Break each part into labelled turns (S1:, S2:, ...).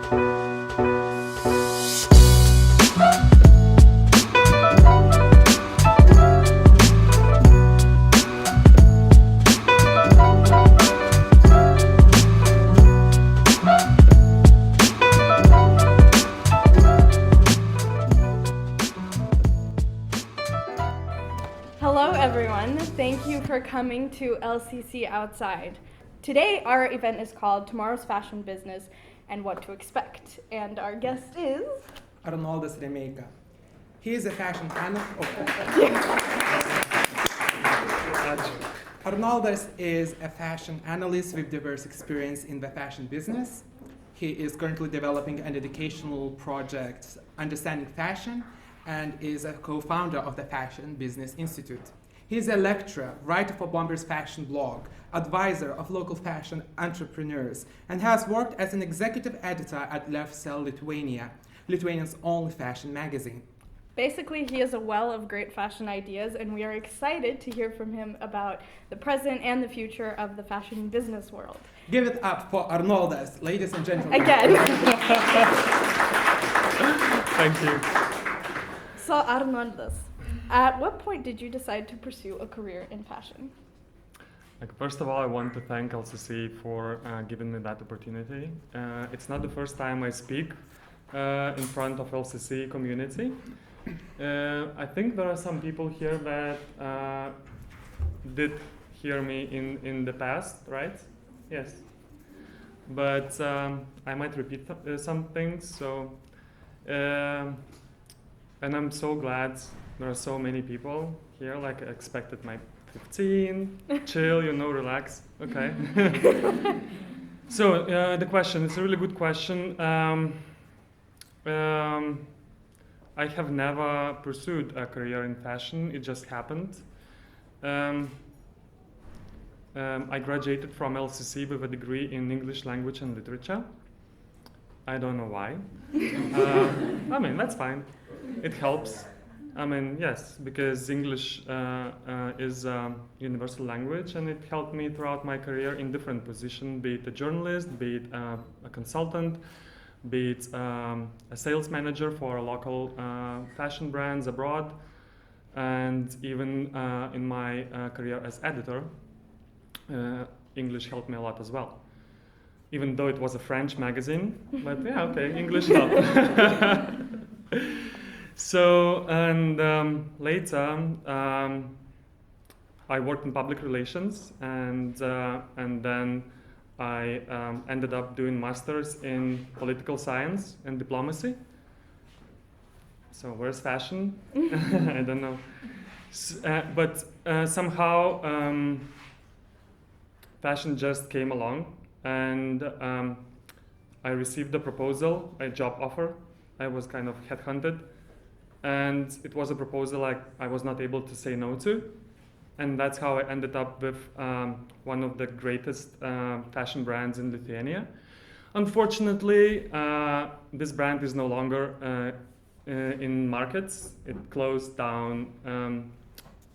S1: Hello everyone, thank you for coming to LCC Outside. Today our event is called Tomorrow's Fashion Business and What to Expect, and our guest is...
S2: Arnoldas Remeika. He is a fashion analyst. Arnoldas is a fashion analyst with diverse experience in the fashion business. He is currently developing an educational project, Understanding Fashion, and is a co-founder of the Fashion Business Institute. He is a lecturer, writer for Bomber's Fashion blog, advisor of local fashion entrepreneurs, and has worked as an executive editor at Lithuania, Lithuanian's only fashion magazine.
S1: Basically, he is a well of great fashion ideas, and we are excited to hear from him about the present and the future of the fashion business world.
S2: Give it up for Arnoldas, ladies and gentlemen.
S1: Again.
S3: Thank you.
S1: So Arnoldas, at what point did you decide to pursue a career in fashion?
S3: First of all, I want to thank LCC for giving me that opportunity. It's not the first time I speak in front of LCC community. I think there are some people here that did hear me in the past, right? Yes. But I might repeat some things. So, and I'm so glad there are so many people here. Like I expected my 15, chill, relax. Okay. So the question, it's a really good question. I have never pursued a career in fashion. It just happened. I graduated from LCC with a degree in English language and literature. I don't know why. That's fine. It helps. Yes, because English is a universal language, and it helped me throughout my career in different positions, be it a journalist, be it a consultant, be it a sales manager for local fashion brands abroad, and even in my career as editor, English helped me a lot as well. Even though it was a French magazine, but yeah, okay, English helped. So, and later, I worked in public relations, and then I ended up doing masters in political science and diplomacy. So where's fashion? I don't know. But somehow fashion just came along, and I received a proposal, a job offer. I was kind of headhunted, and it was a proposal I was not able to say no to. And that's how I ended up with one of the greatest fashion brands in Lithuania. Unfortunately, this brand is no longer in markets. It closed down,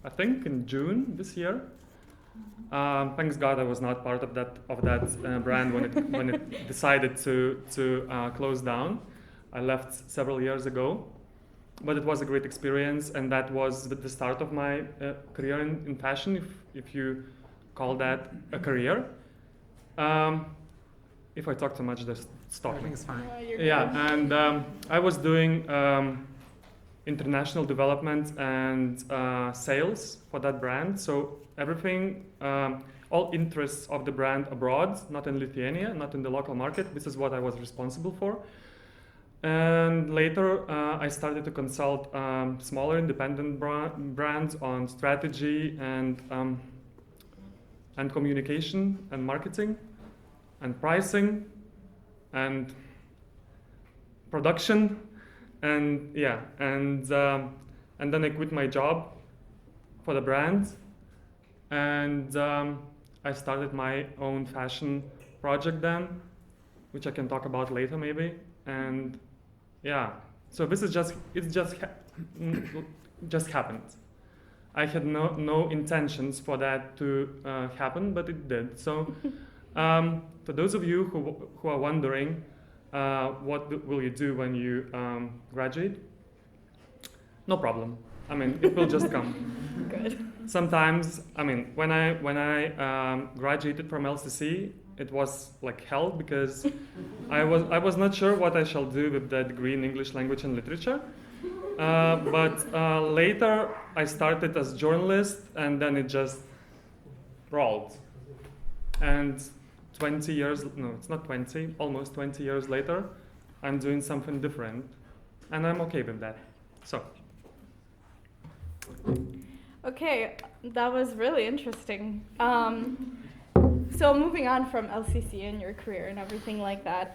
S3: I think, in June this year. Thanks God I was not part of that brand when it decided to close down. I left several years ago. But it was a great experience, and that was the start of my career in fashion, if you call that a career. If I talk too much, just stop me.
S2: Everything's fine.
S3: Yeah, and I was doing international development and sales for that brand. So everything, all interests of the brand abroad, not in Lithuania, not in the local market. This is what I was responsible for. And later, I started to consult smaller independent brands on strategy and communication and marketing and pricing and production, and yeah, and then I quit my job for the brand, and I started my own fashion project then, which I can talk about later maybe, and. Yeah, so this is just happened. I had no intentions for that to happen, but it did. So, for those of you who are wondering, what will you do when you graduate? No problem. I mean, it will just come.
S1: Good.
S3: Sometimes, I mean, when I graduated from LCC, it was like hell because I was not sure what I shall do with that degree in English language and literature. But later I started as journalist, and then it just rolled. And 20 years, no, it's not 20, almost 20 years later, I'm doing something different, and I'm okay with that. So.
S1: Okay, that was really interesting. So moving on from LCC and your career and everything like that,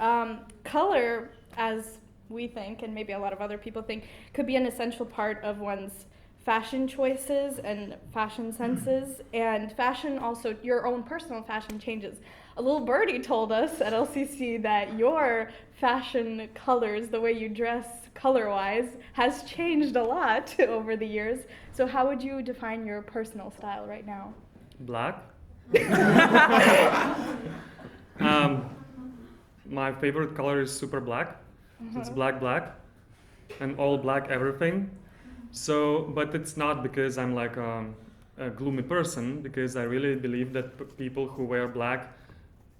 S1: color, as we think, and maybe a lot of other people think, could be an essential part of one's fashion choices and fashion senses, and fashion also, your own personal fashion changes. A little birdie told us at LCC that your fashion colors, the way you dress color-wise, has changed a lot over the years. So how would you define your personal style right now?
S3: Black. My favorite color is super black. Mm-hmm. It's black, and all black everything. So, but it's not because I'm like a gloomy person, because I really believe that people who wear black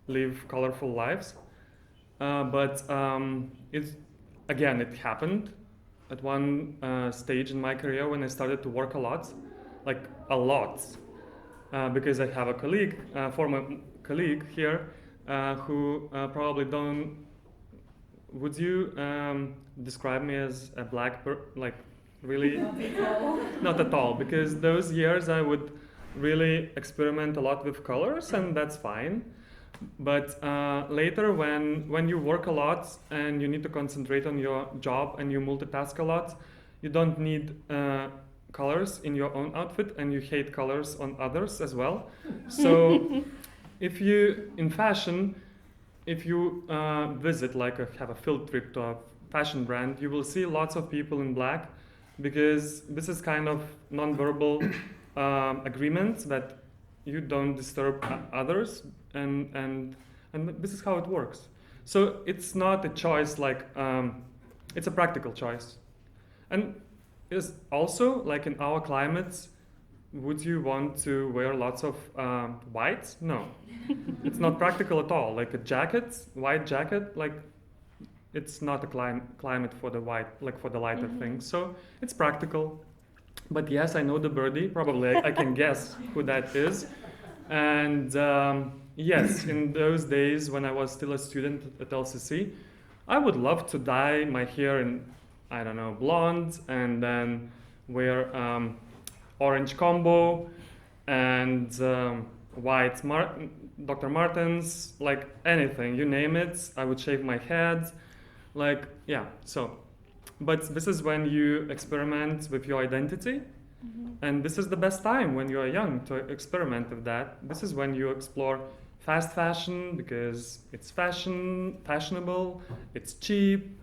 S3: live colorful lives. But it happened at one stage in my career when I started to work a lot, because I have a colleague, former colleague here, who probably don't. Would you describe me as a black really? Not at all, because those years I would really experiment a lot with colors, and that's fine. But later, when you work a lot and you need to concentrate on your job and you multitask a lot, you don't need colors in your own outfit, and you hate colors on others as well. So if you, in fashion, if you visit, have a field trip to a fashion brand, you will see lots of people in black, because this is kind of non-verbal agreement that you don't disturb others, and this is how it works. So it's not a choice, it's a practical choice. And is also, like in our climates, would you want to wear lots of white? No, it's not practical at all. Like a jacket, white jacket, it's not a climate for the white, for the lighter things. So it's practical. But yes, I know the birdie. Probably I can guess who that is. And yes, in those days when I was still a student at LCC, I would love to dye my hair in, I don't know, blonde, and then wear orange combo and white Dr. Martens, anything, you name it. I would shave my head, But this is when you experiment with your identity. And this is the best time when you are young to experiment with that. This is when you explore fast fashion, because it's fashionable, it's cheap.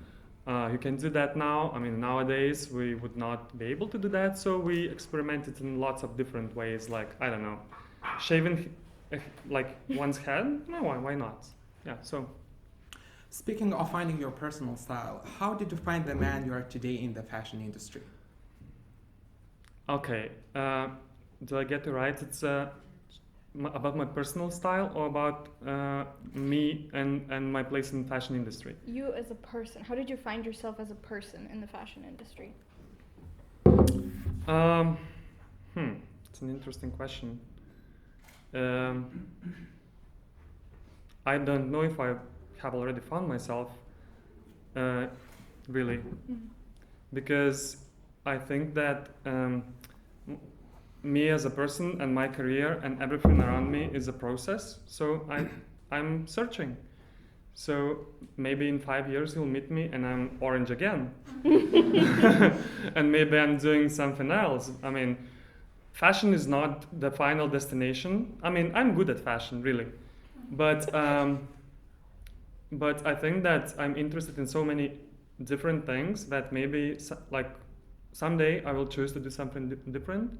S3: You can do that now. I mean, nowadays we would not be able to do that, so we experimented in lots of different ways, shaving one's head. No, why not? Yeah, so.
S2: Speaking of finding your personal style, how did you find the man you are today in the fashion industry?
S3: Okay, do I get it right? It's about my personal style, or about me and my place in the fashion industry?
S1: You as a person, how did you find yourself as a person in the fashion industry?
S3: It's an interesting question. I don't know if I have already found myself, really, because I think that me as a person and my career and everything around me is a process. So I'm searching. So maybe in 5 years you'll meet me and I'm orange again. And maybe I'm doing something else. I mean, fashion is not the final destination. I mean, I'm good at fashion, really. But I think that I'm interested in so many different things that maybe someday I will choose to do something different.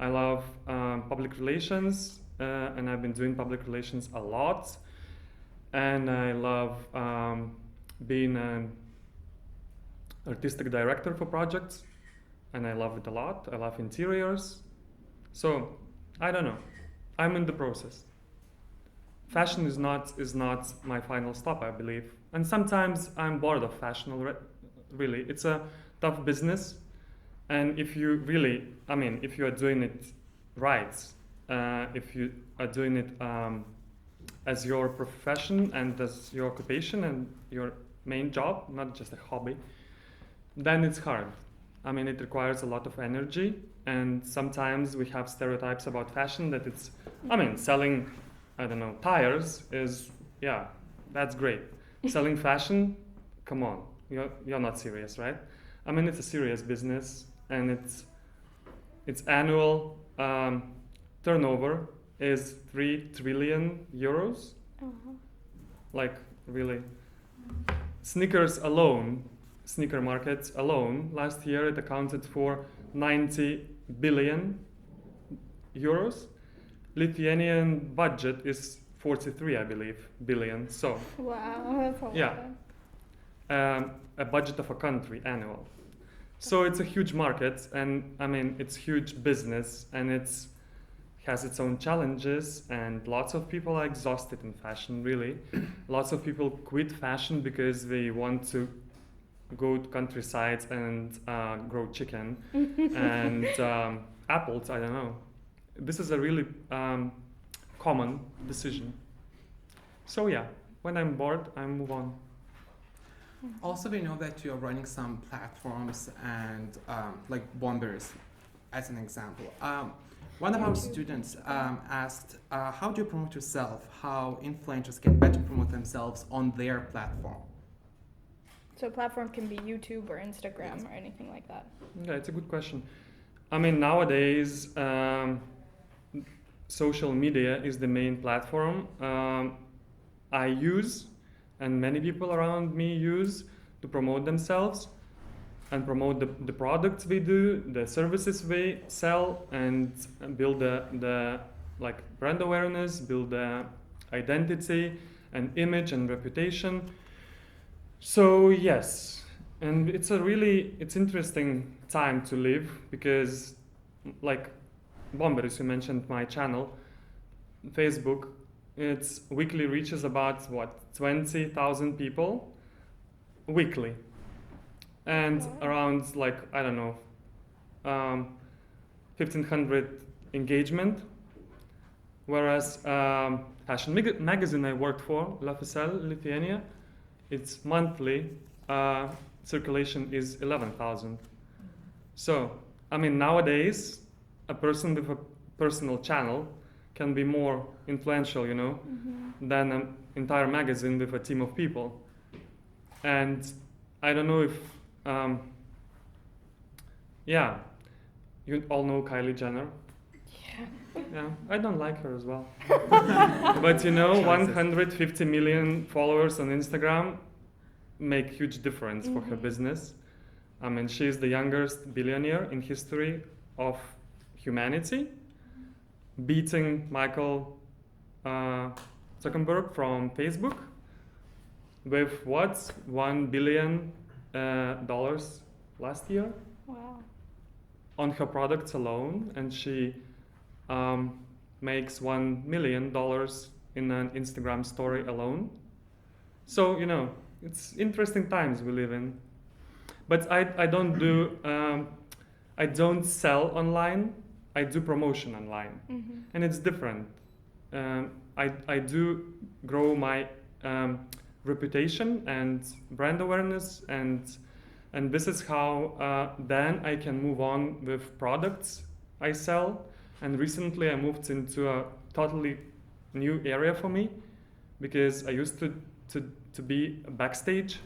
S3: I love public relations, and I've been doing public relations a lot. And I love being an artistic director for projects, and I love it a lot. I love interiors. So, I don't know. I'm in the process. Fashion is not my final stop, I believe. And sometimes I'm bored of fashion really. It's a tough business. And if you really, if you are doing it right, if you are doing it as your profession and as your occupation and your main job, not just a hobby, then it's hard. It requires a lot of energy, and sometimes we have stereotypes about fashion that it's, selling, tires is, yeah, that's great. Selling fashion, come on, you're not serious, right? It's a serious business, and its annual turnover is 3 trillion euros. Like, really. Sneaker markets alone, last year it accounted for 90 billion euros. Lithuanian budget is 43, I believe, billion. So,
S1: wow, that's a lot.
S3: Yeah, a budget of a country annual. So it's a huge market, and it's huge business, and it's has its own challenges, and lots of people are exhausted in fashion, really. Lots of people quit fashion because they want to go to countryside and grow chicken and apples, I don't know. This is a really common decision. So yeah, when I'm bored, I move on.
S2: Also, we know that you're running some platforms and like Bombers, as an example. One of our students asked, how do you promote yourself? How influencers can better promote themselves on their platform?
S1: So platform can be YouTube or Instagram or anything like that.
S3: Yeah, it's a good question. Nowadays, social media is the main platform I use, and many people around me use to promote themselves and promote the products we do, the services we sell, and build the brand awareness, build the identity and image and reputation. So yes, and it's interesting time to live, because like Bombers, you mentioned my channel, Facebook, its weekly reaches about 20,000 people weekly, and around 1,500 engagement. Whereas fashion magazine I worked for, Lithuania, its monthly circulation is 11,000. So nowadays a person with a personal channel can be more influential, than an entire magazine with a team of people. And I don't know if, you all know Kylie Jenner. Yeah, I don't like her as well. But 150 million followers on Instagram make huge difference for her business. She's the youngest billionaire in history of humanity, beating Michael Zuckerberg from Facebook with $1 billion last year.
S1: Wow.
S3: On her products alone, and she makes $1 million in an Instagram story alone. So it's interesting times we live in. But I don't sell online. I do promotion online, and it's different. I do grow my reputation and brand awareness, and this is how then I can move on with products I sell. And recently I moved into a totally new area for me, because I used to be backstage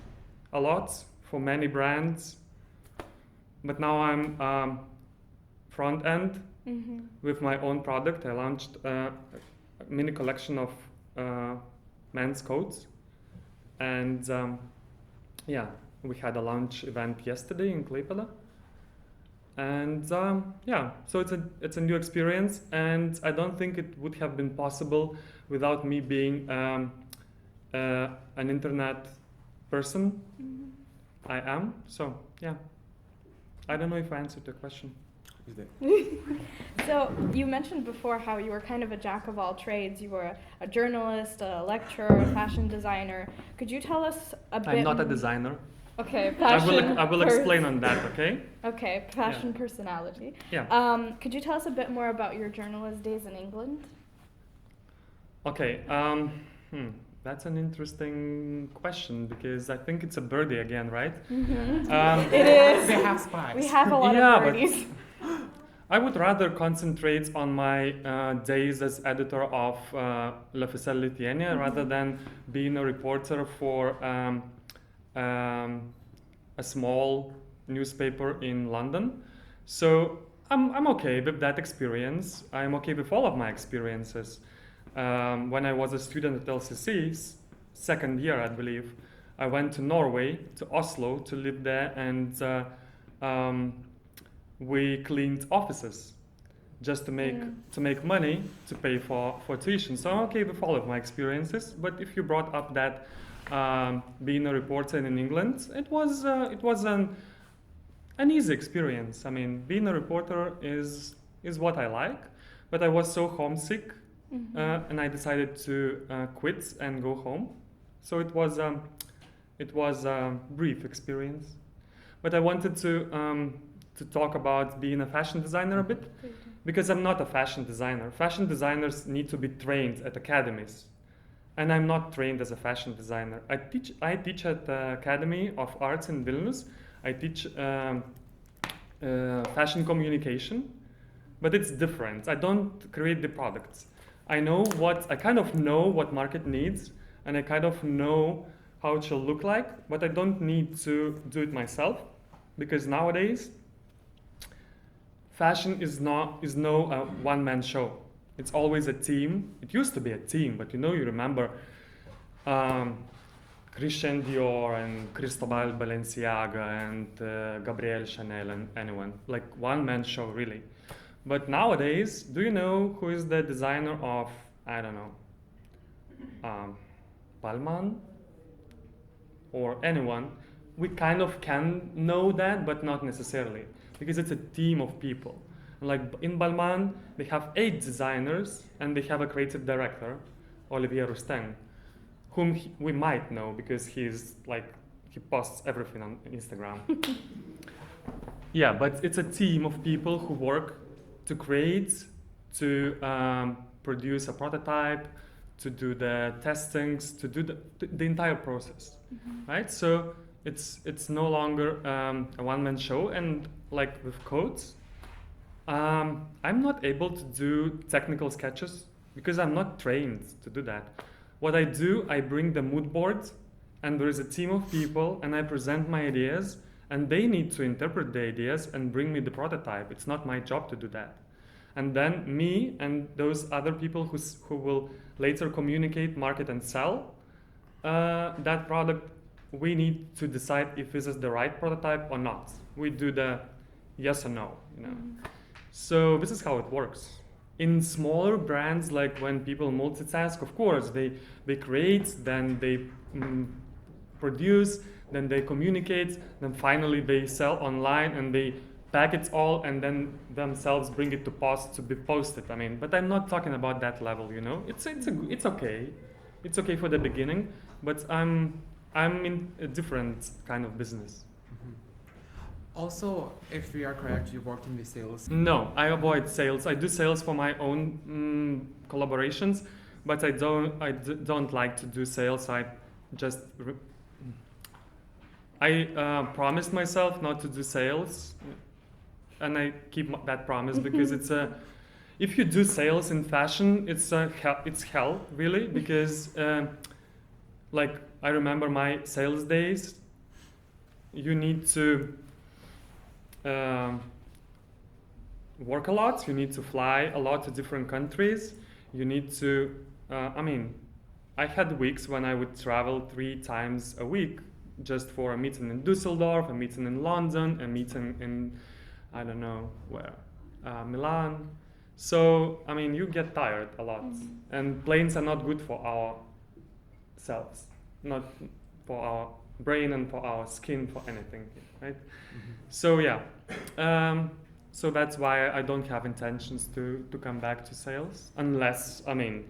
S3: a lot for many brands, but now I'm front end with my own product. I launched a mini collection of men's coats, and we had a launch event yesterday in Klaipėda. And so it's a new experience, and I don't think it would have been possible without me being an internet person I am. So yeah, I don't know if I answered the question.
S1: So you mentioned before how you were kind of a jack of all trades. You were a journalist, a lecturer, a fashion designer. Could you tell us a bit?
S3: I'm not a designer.
S1: Okay, fashion.
S3: I will explain on that, okay?
S1: Okay, fashion personality.
S3: Yeah.
S1: Could you tell us a bit more about your journalist days in England?
S3: Okay. That's an interesting question because I think it's a birdie again, right?
S1: Mm-hmm. It is.
S2: They have spies.
S1: We have a lot of birdies.
S3: I would rather concentrate on my days as editor of L'Officiel Lithuania rather than being a reporter for a small newspaper in London. So I'm okay with that experience. I'm okay with all of my experiences. When I was a student at LCC, second year I believe, I went to Norway, to Oslo, to live there, and we cleaned offices just to make money to pay for tuition. So I'm okay with all of my experiences. But if you brought up that being a reporter in England, it was an easy experience. I mean, being a reporter is what I like, but I was so homesick, and I decided to quit and go home. So it was a brief experience. But I wanted to talk about being a fashion designer a bit, because I'm not a fashion designer. Fashion designers need to be trained at academies, and I'm not trained as a fashion designer. I teach at the Academy of Arts in Vilnius. I teach fashion communication, but it's different. I don't create the products. I kind of know what market needs, and I kind of know how it shall look like, but I don't need to do it myself, because nowadays fashion is no one-man show. It's always a team. It used to be a team, but you remember Christian Dior and Cristobal Balenciaga and Gabrielle Chanel and anyone. Like one-man show, really. But nowadays, do you know who is the designer of, I don't know, Balmain or anyone? We kind of can know that, but not necessarily, because it's a team of people. Like in Balmain, they have 8 designers, and they have a creative director, Olivier Roustin, whom we might know because he posts everything on Instagram. Yeah, but it's a team of people who work to create, to produce a prototype, to do the testings, to do the entire process, right? So it's no longer a one-man show, and like with codes, I'm not able to do technical sketches because I'm not trained to do that. What I do, I bring the mood board, and there is a team of people, and I present my ideas, and they need to interpret the ideas and bring me the prototype. It's not my job to do that. And then me and those other people who will later communicate, market, and sell that product, we need to decide if this is the right prototype or not. We do the yes or no, So this is how it works. In smaller brands, like when people multitask, of course, they create, then they produce, then they communicate, then finally they sell online, and they pack it all, and then themselves bring it to be posted. I mean, but I'm not talking about that level, It's okay. It's okay for the beginning, but I'm in a different kind of business.
S2: Also, if we are correct, you worked in the sales.
S3: No, I avoid sales. I do sales for my own collaborations, but I don't like to do sales. I promised myself not to do sales, and I keep that promise because if you do sales in fashion, it's hell really, because like I remember my sales days. You need to work a lot, you need to fly a lot to different countries, you need to, I had weeks when I would travel 3 times a week just for a meeting in Düsseldorf, a meeting in London, a meeting in, I don't know where, Milan. So, you get tired a lot, and planes are not good for ourselves, not for our brain and for our skin, for anything, right? So yeah, so that's why I don't have intentions to come back to sales, unless, I mean,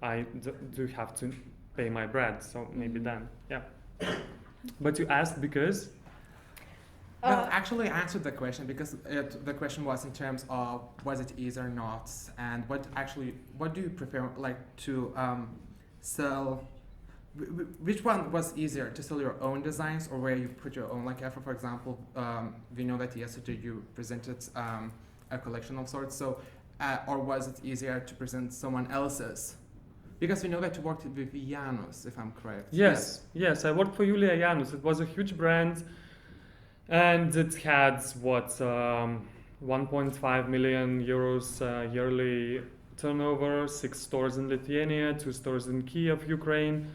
S3: I do have to pay my bread, so maybe then, yeah. But you asked because?
S2: Well, actually, I answered the question because the question was in terms of was it easy or not, and what do you prefer, like to sell? Which one was easier, to sell your own designs or where you put your own? Like, for example, we know that yesterday you presented a collection of sorts. So, or was it easier to present someone else's? Because we know that you worked with Janus, if I'm correct.
S3: Yes, I worked for Julia Janus. It was a huge brand. And it had, 1.5 million euros yearly turnover, 6 stores in Lithuania, 2 stores in Kiev, Ukraine,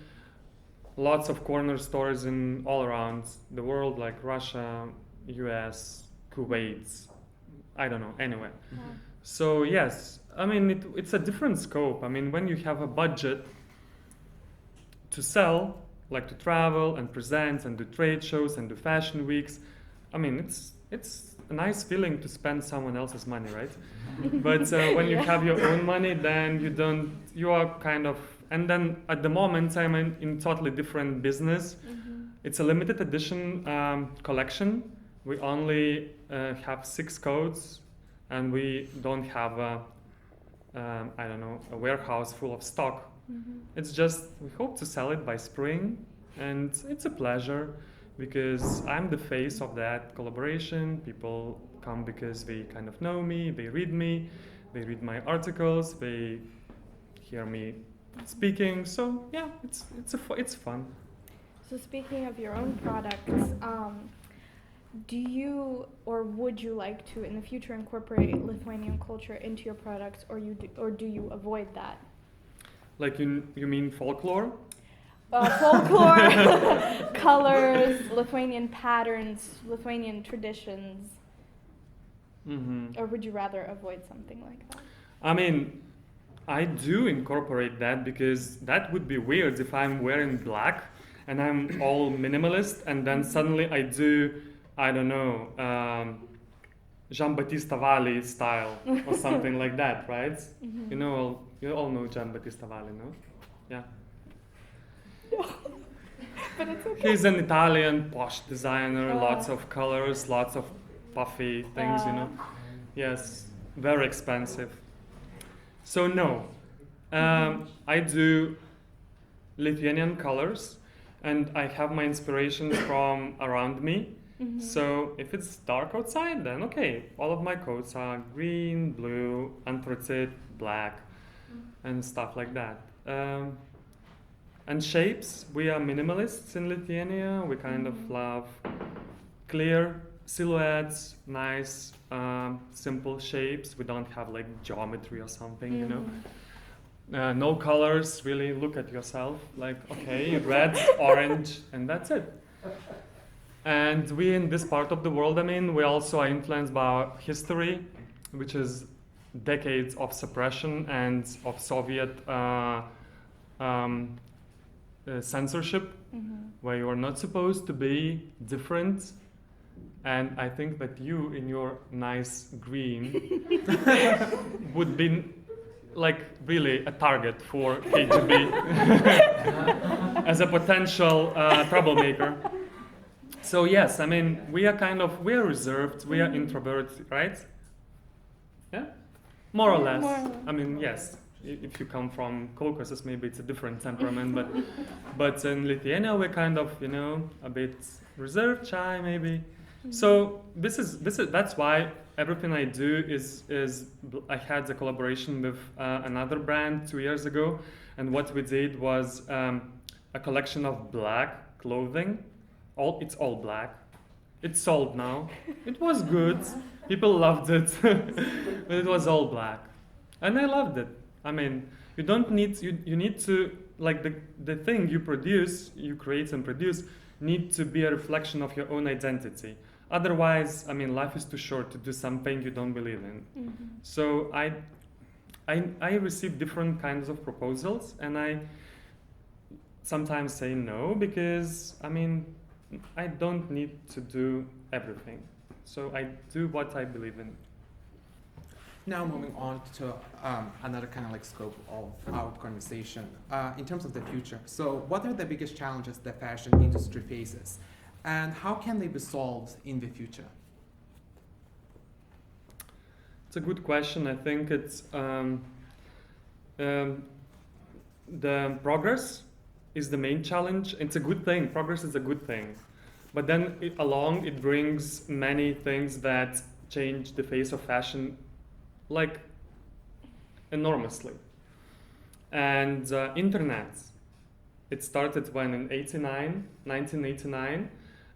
S3: lots of corner stores in all around the world, like Russia, US, Kuwait, I don't know, anywhere.
S1: Yeah.
S3: So yes, I mean, it's a different scope. I mean, when you have a budget to sell, like to travel and present and do trade shows and do fashion weeks, I mean, it's a nice feeling to spend someone else's money, right? But when you have your own money, then you are kind of, and then at the moment I'm in totally different business. It's a limited edition collection. We only have 6 coats, and we don't have a warehouse full of stock. It's just, we hope to sell it by spring, and it's a pleasure. Because I'm the face of that collaboration. People come because they kind of know me, they read my articles, they hear me speaking. So yeah, it's fun.
S1: So speaking of your own products, do you or would you like to in the future incorporate Lithuanian culture into your products, or do you avoid that?
S3: Like you mean folklore?
S1: Folklore, colors, Lithuanian patterns, Lithuanian traditions. Or would you rather avoid something like that?
S3: I mean, I do incorporate that because that would be weird if I'm wearing black and I'm all minimalist and then suddenly I do, I don't know, Jean-Baptiste Valli style or something like that, right? You all know Jean-Baptiste Valli, no? Yeah.
S1: But it's okay.
S3: He's an Italian posh designer, lots of colors, lots of puffy things, Yes, very expensive. So no, I do Lithuanian colors, and I have my inspirations from around me. So if it's dark outside, then okay, all of my coats are green, blue, anthracite, black, and stuff like that. And shapes, we are minimalists in Lithuania. We kind of love clear silhouettes, nice, simple shapes. We don't have like geometry or something, No colors, really look at yourself, like, okay, red, orange, and that's it. And we in this part of the world, I mean, we also are influenced by our history, which is decades of suppression and of Soviet censorship, where you are not supposed to be different. And I think that you, in your nice green, would be like really a target for KGB as a potential troublemaker. So yes, I mean, we are reserved, we are introverts, right? Yeah? More or less. I mean, yes. If you come from Caucasus, maybe it's a different temperament, but in Lithuania we're kind of, a bit reserved, shy, maybe. So that's why everything I do is I had a collaboration with another brand 2 years ago, and what we did was a collection of black clothing. It's all black. It's sold now. It was good. People loved it, but it was all black, and I loved it. I mean, you don't need you need to, like, the thing you create and produce need to be a reflection of your own identity. Otherwise, I mean, life is too short to do something you don't believe in. So I receive different kinds of proposals, and I sometimes say no because, I mean, I don't need to do everything. So I do what I believe in.
S2: Now moving on to another kind of like scope of our conversation in terms of the future. So what are the biggest challenges the fashion industry faces, and how can they be solved in the future?
S3: It's a good question. I think it's the progress is the main challenge. It's a good thing. Progress is a good thing. But then along it brings many things that change the face of fashion like enormously. And internet, it started when in 1989,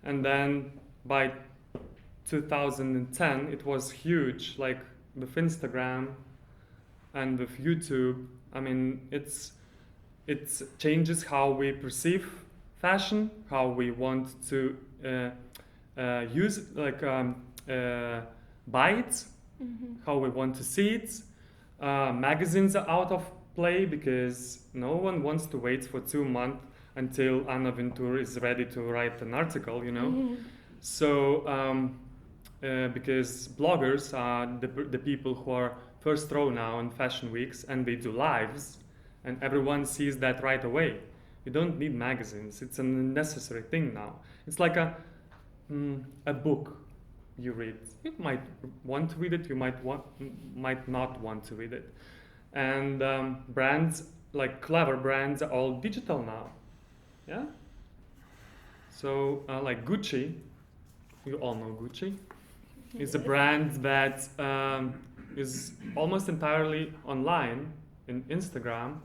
S3: and then by 2010 it was huge, like with Instagram and with YouTube. I mean, it changes how we perceive fashion, how we want to use it, like buy it, how we want to see it. Magazines are out of play because no one wants to wait for 2 months until Anna Vintour is ready to write an article, you know. So because bloggers are the people who are first row now in fashion weeks, and they do lives, and everyone sees that right away. You don't need magazines. It's a necessary thing now. It's like a book you read. You might want to read it, you might not want to read it. And brands, like clever brands, are all digital now. Yeah? So like Gucci, you all know Gucci. It's a brand that is almost entirely online in Instagram,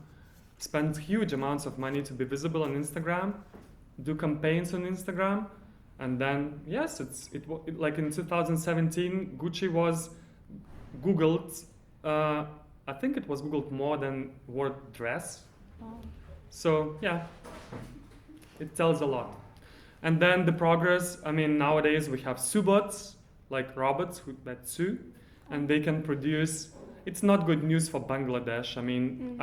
S3: spends huge amounts of money to be visible on Instagram, do campaigns on Instagram, and then yes, like in 2017, Gucci was Googled. I think it was Googled more than word dress.
S1: Oh.
S3: So yeah, it tells a lot. And then the progress. I mean, nowadays we have subots, like robots that sew, and they can produce. It's not good news for Bangladesh. I mean,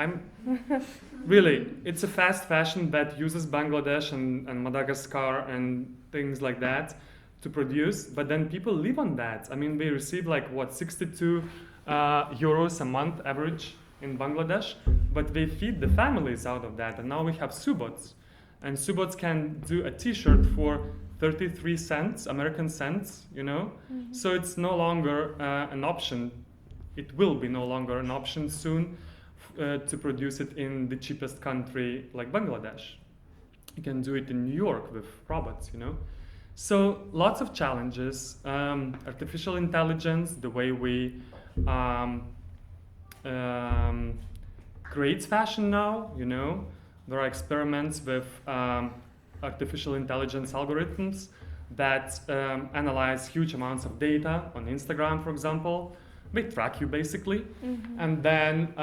S3: really, it's a fast fashion that uses Bangladesh and Madagascar and things like that to produce, but then people live on that. I mean, they receive like, 62 euros a month average in Bangladesh, but they feed the families out of that. And now we have subots. And subots can do a t-shirt for 33 cents, American cents, you know? So it's no longer an option. It will be no longer an option soon to produce it in the cheapest country like Bangladesh. You can do it in New York with robots, you know. So lots of challenges. Artificial intelligence, the way we create fashion now, you know. There are experiments with artificial intelligence algorithms that analyze huge amounts of data on Instagram, for example. They track you basically, and then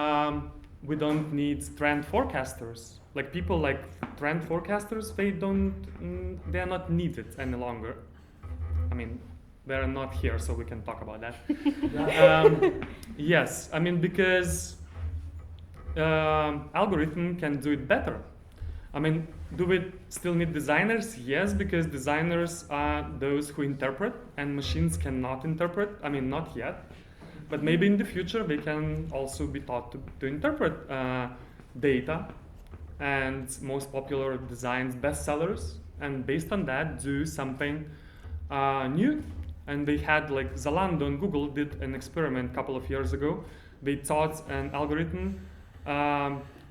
S3: we don't need trend forecasters. Like people like trend forecasters, they are not needed any longer. I mean, they are not here, so we can talk about that. Yes, I mean, because algorithm can do it better. I mean, do we still need designers? Yes, because designers are those who interpret, and machines cannot interpret. I mean, not yet. But maybe in the future they can also be taught to interpret data and most popular designs, bestsellers, and based on that do something new. And they had, like Zalando and Google did an experiment a couple of years ago. They taught an algorithm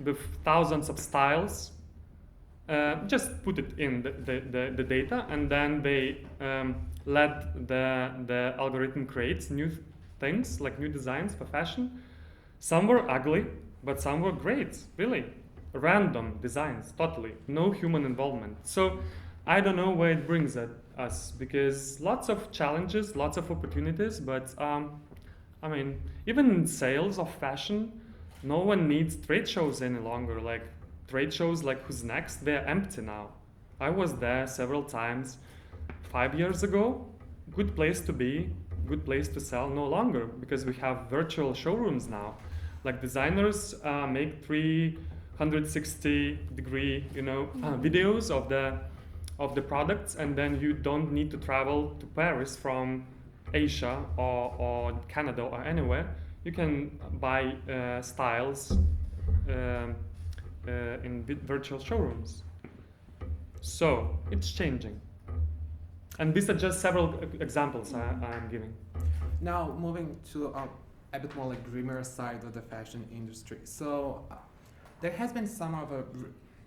S3: with thousands of styles, just put it in the data, and then they let the algorithm create new things, like new designs for fashion. Some were ugly, but some were great, really. Random designs, totally. No human involvement. So I don't know where it brings us, because lots of challenges, lots of opportunities, but I mean, even in sales of fashion, no one needs trade shows any longer. Like trade shows like Who's Next, they're empty now. I was there several times 5 years ago. Good place to be, good place to sell, no longer, because we have virtual showrooms now. Like designers make 360-degree, videos of the of the products, and then you don't need to travel to Paris from Asia or Canada or anywhere. You can buy styles in virtual showrooms. So it's changing. And these are just several examples I'm giving.
S2: Now moving to a bit more like grimmer side of the fashion industry. So there has been some of a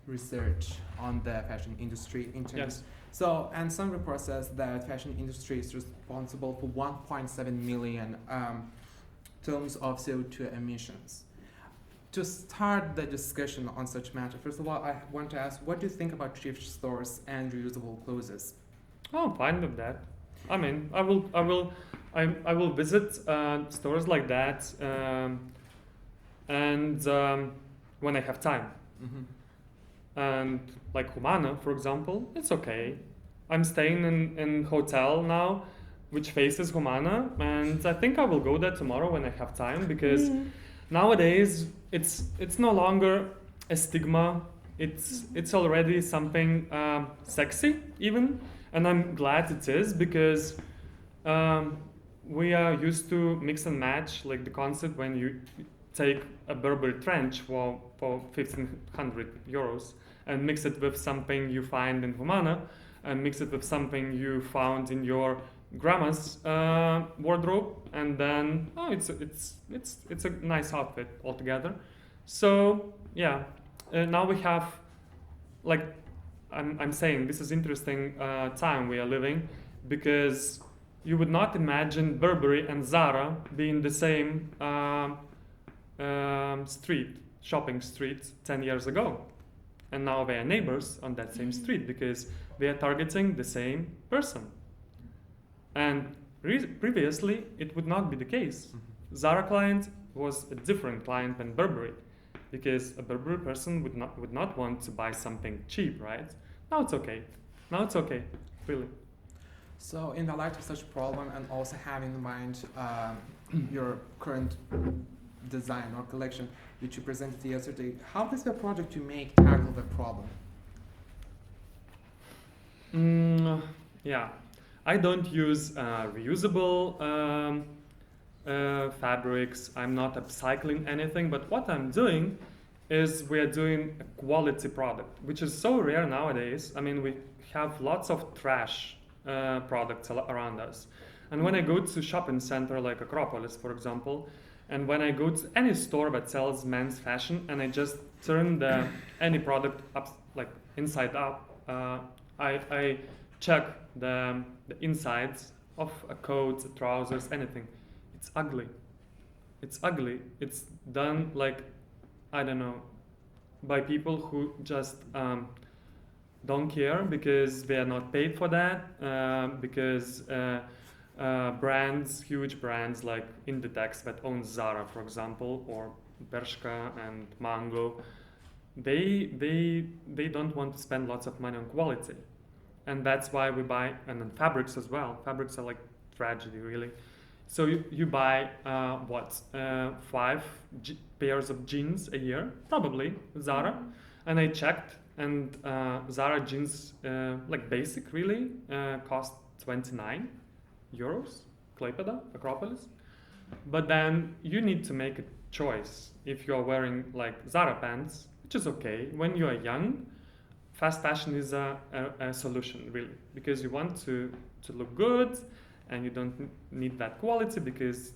S2: research on the fashion industry in terms.
S3: Yes.
S2: So, and some report says that fashion industry is responsible for 1.7 million tons of CO2 emissions. To start the discussion on such matter, first of all, I want to ask, what do you think about thrift stores and reusable clothes?
S3: Oh, I'm fine with that. I mean, I will visit stores like that, and when I have time.
S2: Mm-hmm.
S3: And like Humana, for example, it's okay. I'm staying in hotel now, which faces Humana, and I think I will go there tomorrow when I have time, because nowadays it's no longer a stigma. It's already something sexy even, and I'm glad it is, because we are used to mix and match, like the concept when you take a Burberry trench for 1,500 euros and mix it with something you find in Humana, and mix it with something you found in your grandma's wardrobe, and then it's a nice outfit altogether. So yeah, now we have, like, I'm saying this is interesting time we are living, because you would not imagine Burberry and Zara being the same shopping street 10 years ago, and now they are neighbors on that same street because they are targeting the same person. And previously it would not be the case. Zara client was a different client than Burberry, because a Burberry person would not want to buy something cheap, right? Now it's okay, really.
S2: So in the light of such problem, and also having in mind your current design or collection which you presented yesterday, how does the project you make tackle the problem?
S3: Yeah, I don't use reusable fabrics. I'm not upcycling anything, but what I'm doing is we are doing a quality product, which is so rare nowadays. I mean, we have lots of trash products around us. And when I go to shopping center like Acropolis, for example, and when I go to any store that sells men's fashion, and I just turn any product up, like inside up, I check the insides of a coat, trousers, anything. It's ugly. It's done, like, I don't know, by people who just don't care because they are not paid for that, because huge brands like Inditex that owns Zara, for example, or Bershka and Mango, they don't want to spend lots of money on quality. And that's why we buy, and then fabrics as well. Fabrics are like tragedy, really. So you buy 5 pairs of jeans a year, probably Zara. And I checked, and Zara jeans, like basic really, cost 29 euros, Klaipėda, Acropolis. But then you need to make a choice if you're wearing like Zara pants, which is okay. When you are young, fast fashion is a solution, really, because you want to look good, and you don't need that quality because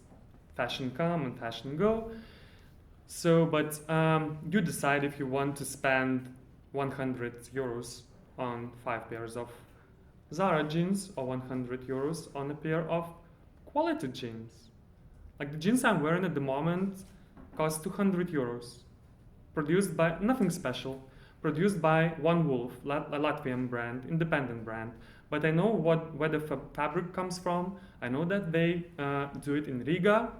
S3: fashion come and fashion go. So, but you decide if you want to spend 100 euros on 5 pairs of Zara jeans or 100 euros on a pair of quality jeans. Like the jeans I'm wearing at the moment cost 200 euros. Produced by, nothing special, produced by One Wolf, a Latvian brand, independent brand. But I know where the fabric comes from. I know that they do it in Riga.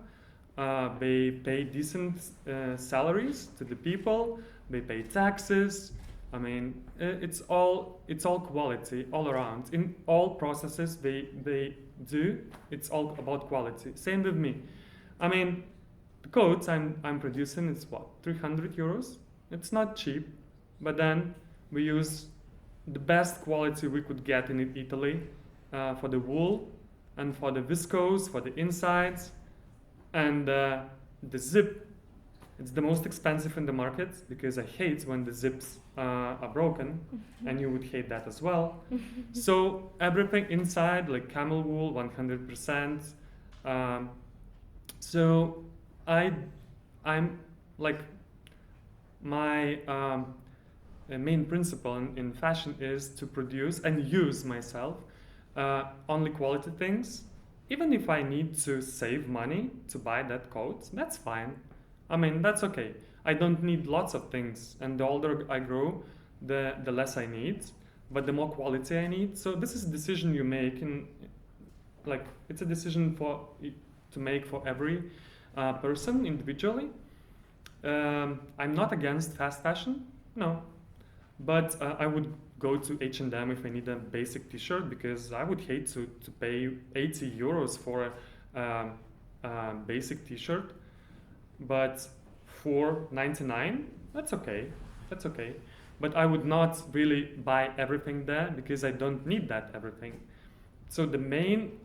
S3: They pay decent salaries to the people. They pay taxes. I mean, it's all quality all around. In all processes they do, it's all about quality. Same with me. I mean, the coats I'm producing is what, 300 euros? It's not cheap, but then we use the best quality we could get in Italy for the wool and for the viscose, for the insides, and the zip. It's the most expensive in the market because I hate when the zips are broken, and you would hate that as well. So everything inside, like camel wool, 100%. So I'm like my main principle in fashion is to produce and use myself only quality things. Even if I need to save money to buy that coat, that's fine. I mean, that's okay. I don't need lots of things, and the older I grow, the less I need, but the more quality I need. So this is a decision you make, and like it's a decision to make for every person individually. I'm not against fast fashion, no, but I would go to H&M if I need a basic T-shirt, because I would hate to pay 80 euros for a basic T-shirt. But $4.99, that's okay. That's okay. But I would not really buy everything there because I don't need that everything. So the main,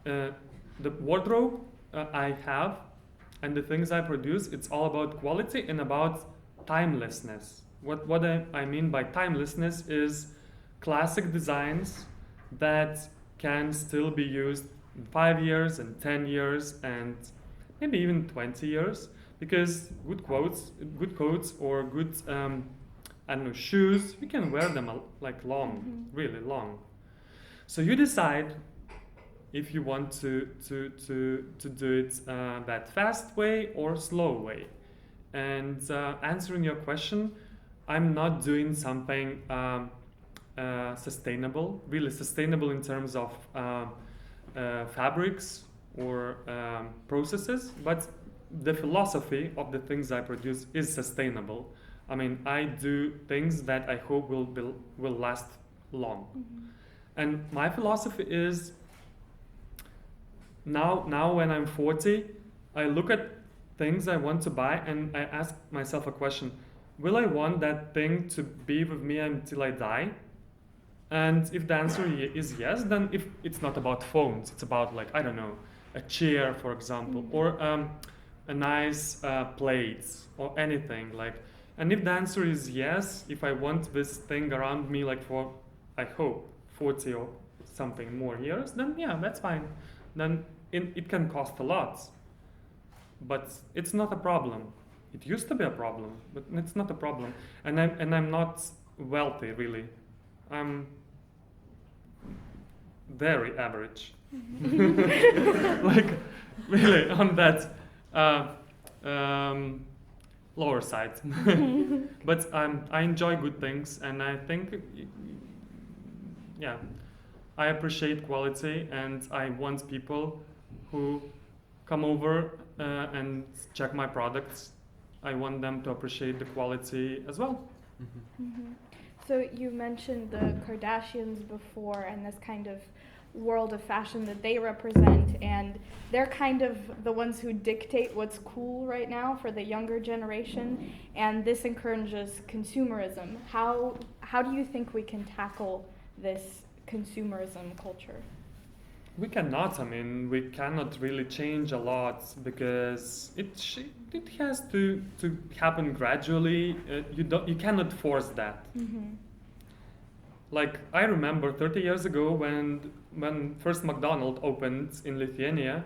S3: the wardrobe I have and the things I produce, it's all about quality and about timelessness. What I mean by timelessness is classic designs that can still be used in 5 years and 10 years and maybe even 20 years, because good coats or good I don't know, shoes, you can wear them like long, really long. So you decide if you want to do it that fast way or slow way. And answering your question, I'm not doing something sustainable, really sustainable in terms of fabrics or processes, but the philosophy of the things I produce is sustainable. I mean, I do things that I hope will last long. And my philosophy is now when I'm 40, I look at things I want to buy and I ask myself a question: will I want that thing to be with me until I die? And if the answer is yes, then if it's not about phones, it's about, like, I don't know, a chair, for example, or a nice plate or anything like. And if the answer is yes, if I want this thing around me like for, I hope, 40 or something more years, then yeah, that's fine. Then it can cost a lot, but it's not a problem. It used to be a problem, but it's not a problem. And I'm not wealthy, really. I'm very average. Like, really, on that lower side. But I enjoy good things, and I think, yeah, I appreciate quality, and I want people who come over and check my products. I want them to appreciate the quality as well.
S1: So you mentioned the Kardashians before, and this kind of world of fashion that they represent, and they're kind of the ones who dictate what's cool right now for the younger generation, and this encourages consumerism. How do you think we can tackle this consumerism culture?
S3: We cannot. I mean, we cannot really change a lot because it has to happen gradually. You cannot force that. Like, I remember 30 years ago when first McDonald's opened in Lithuania,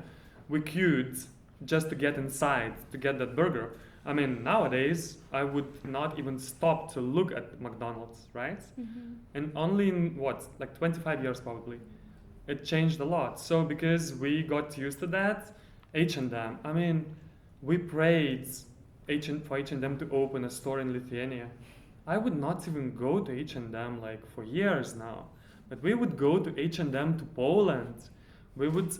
S3: we queued just to get inside to get that burger. I mean, nowadays I would not even stop to look at McDonald's, right? And only in like 25 years probably, it changed a lot. So because we got used to that, H&M. I mean, we prayed for H&M to open a store in Lithuania. I would not even go to H&M like for years now, but we would go to H&M to Poland. We would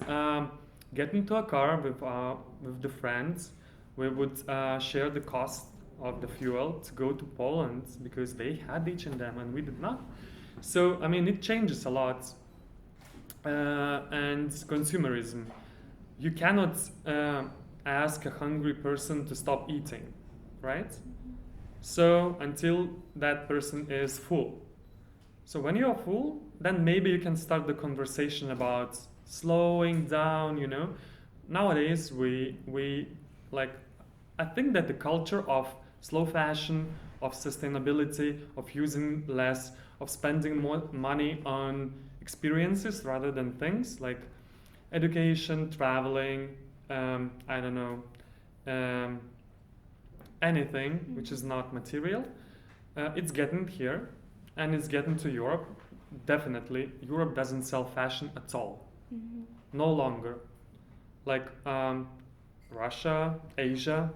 S3: get into a car with the friends. We would share the cost of the fuel to go to Poland because they had H&M and we did not. So I mean, it changes a lot. And consumerism. You cannot ask a hungry person to stop eating, right? So until that person is full. So when you're full, then maybe you can start the conversation about slowing down, you know. Nowadays, we like, I think that the culture of slow fashion, of sustainability, of using less, of spending more money on experiences rather than things like education, traveling, I don't know, anything which is not material, it's getting here and it's getting to Europe. Definitely, Europe doesn't sell fashion at all. No longer. Like Russia, Asia,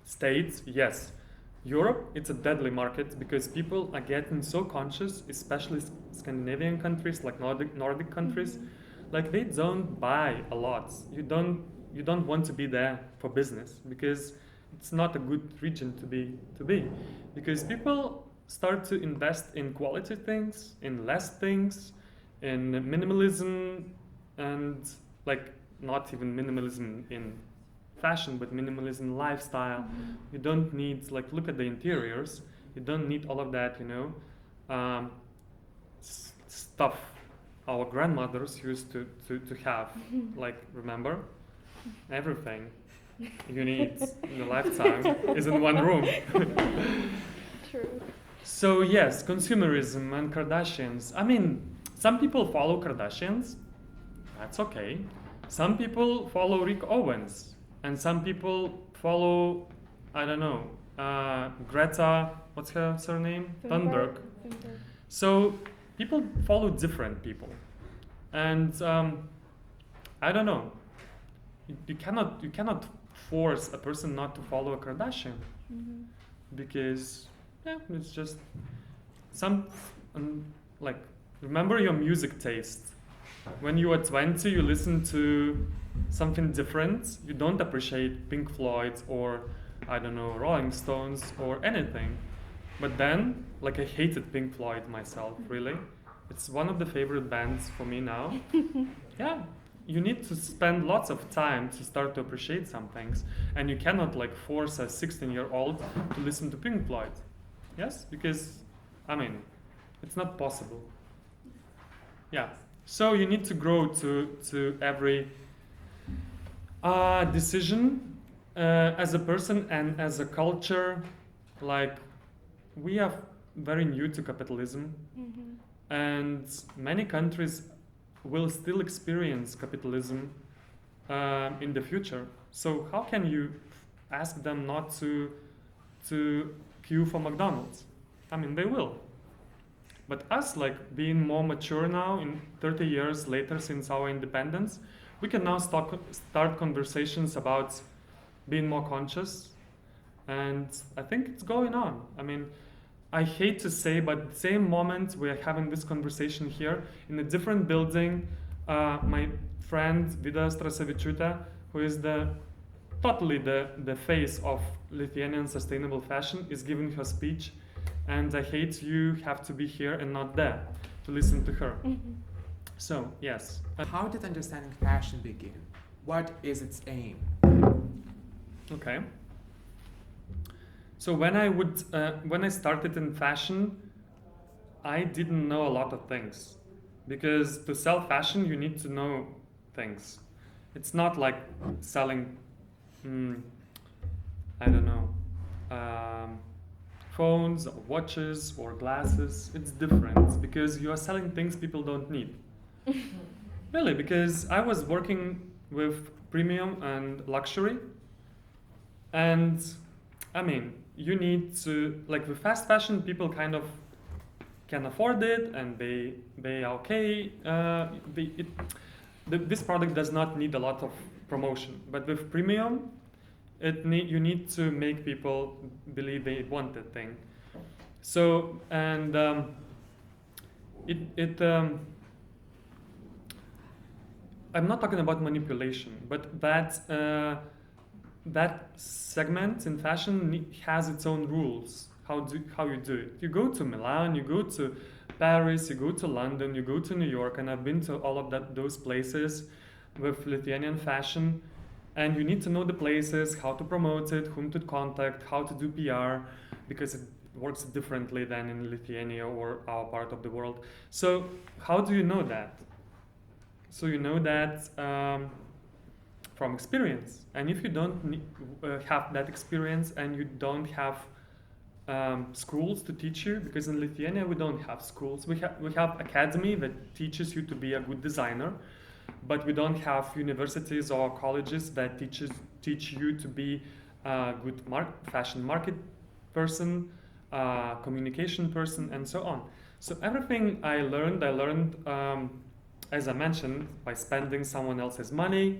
S3: States, yes. Europe, it's a deadly market because people are getting so conscious, especially Scandinavian countries, like Nordic countries, like they don't buy a lot. You don't want to be there for business because it's not a good region to be because people start to invest in quality things, in less things, in minimalism, and like not even minimalism in fashion, but minimalism lifestyle. You don't need, like, look at the interiors. You don't need all of that, you know, stuff our grandmothers used to have. Like, remember, everything you need in a lifetime is in one room.
S1: True.
S3: So yes, consumerism and Kardashians. I mean, some people follow Kardashians. That's okay. Some people follow Rick Owens. And some people follow, I don't know, Greta, what's her surname? Thunberg. So people follow different people. And I don't know. You cannot force a person not to follow a Kardashian. Because, yeah, it's just some, like, remember your music taste. When you are 20, you listen to something different. You don't appreciate Pink Floyd or, I don't know, Rolling Stones or anything. But then, like, I hated Pink Floyd myself, really. It's one of the favorite bands for me now. Yeah, you need to spend lots of time to start to appreciate some things. And you cannot, like, force a 16-year-old to listen to Pink Floyd. Yes? Because, I mean, it's not possible. Yeah. So you need to grow to every decision as a person and as a culture. Like, we are very new to capitalism, and many countries will still experience capitalism in the future. So how can you ask them not to queue for McDonald's? I mean, they will. But us, like, being more mature now, in 30 years later since our independence, we can now start conversations about being more conscious. And I think it's going on. I mean, I hate to say, but at the same moment we are having this conversation here, in a different building, my friend Vida Strasevičiūtė, who is totally the face of Lithuanian sustainable fashion, is giving her speech. And I hate you have to be here and not there to listen to her. So, yes.
S2: How did understanding fashion begin? What is its aim?
S3: Okay. So when I started in fashion, I didn't know a lot of things. Because to sell fashion, you need to know things. It's not like selling, I don't know, phones or watches or glasses. It's different because you are selling things people don't need. Really, because I was working with premium and luxury, and I mean, you need to, like, with fast fashion, people kind of can afford it and they are okay. This product does not need a lot of promotion, but with premium, you need to make people believe they want the thing. So, and I'm not talking about manipulation, but that segment in fashion has its own rules. How you do it. You go to Milan, you go to Paris, you go to London, you go to New York, and I've been to all of those places with Lithuanian fashion. And you need to know the places, how to promote it, whom to contact, how to do PR, because works differently than in Lithuania or our part of the world. So how do you know that? So you know that from experience. And if you don't have that experience and you don't have schools to teach you, because in Lithuania we don't have schools. We have academy that teaches you to be a good designer, but we don't have universities or colleges that teach you to be a good fashion market person, communication person, and so on. So everything I learned, as I mentioned, by spending someone else's money,